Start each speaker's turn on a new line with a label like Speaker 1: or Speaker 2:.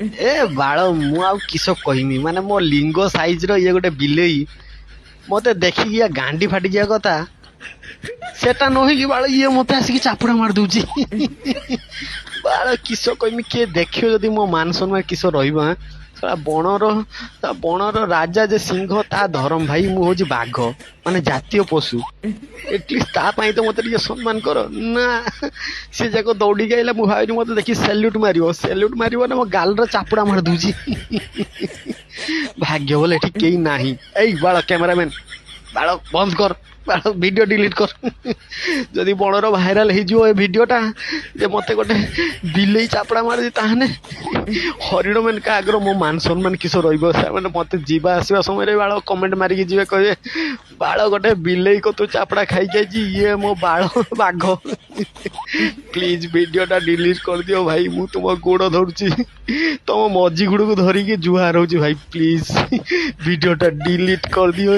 Speaker 1: ଏ ବାଳ ମୁଁ ଆଉ କିସ କହିମି ମାନେ ମୋ ଲିଙ୍ଗ ସାଇଜ ର ଇଏ ଗୋଟେ ବିଲେଇ ମତେ ଦେଖିକି ଇଏ ଗାଣ୍ଡି ଫାଟି ଯିବା କଥା ସେଟା ନହେଇକି ବାଳ ଇଏ ମତେ ଆସିକି ଚାପୁଡା ମାରି ଦଉଛି। ବାଳ କିସ କହିମି କିଏ ଦେଖିବ ଯଦି ମୋ ମାନ ସମ୍ମାନ କିସ ରହିବ ଆଁ? ଶଳା ବଣର ରାଜା ଯେ ସିଂହ ତା ଧରମ ଭାଇ ମୁଁ ହଉଛି ବାଘ ମାନେ ଜାତୀୟ ପଶୁ ଏଟଲିଷ୍ଟ ତା ପାଇଁ ତ ମତେ ଟିକେ ସମ୍ମାନ କର ନା। ସେ ଯାକ ଦୌଡ଼ିକି ଆଇଲା ମୁଁ ଭାବିଲି ମତେ ଦେଖି ସେଲ୍ୟୁଟ ମାରିବ ନା ମୋ ଗାଲର ଚାପୁଡା ମାରି ଦଉଛି। ଭାଗ୍ୟ ଭଲ ଏଠି କେହି ନାହିଁ। ଏଇ ବାଳ କ୍ୟାମେରାମ୍ୟାନ ବାଳ ବନ୍ଦ କର ବାଳ ଭିଡିଓ ଡିଲିଟ କର। ଯଦି ବଣର ଭାଇରାଲ ହେଇଯିବ ଏ ଭିଡିଓଟା ଯେ ମତେ ଗୋଟେ ବିଲେଇ ଚାପୁଡା ମାରୁଛି ତାହେଲେ ହରିଣ ମାନେ ଆଗର ମୋ ମାନ ସମ୍ମାନ କିସ ରହିବ। ସେମାନେ ମତେ ଯିବା ଆସିବା ସମୟରେ ବାଳ କମେଣ୍ଟ ମାରିକି ଯିବେ କହିବେ ବାଳ ଗୋଟେ ବିଲେଇ କତୁ ଚାପୁଡା ଖାଇକି ଆଇଛି ଇଏ ମୋ ବାଳ ବାଘ। ପ୍ଲିଜ ଭିଡିଓଟା ଡିଲିଟ କରିଦିଅ ଭାଇ ମୁଁ ତୁମ ଗୋଡ ଧରୁଛି ତମ ମଝି ଗୁଡକୁ ଧରିକି ଜୁହାର ହଉଛି ଭାଇ ପ୍ଲିଜ ଭିଡିଓଟା ଡିଲିଟ କରିଦିଅ।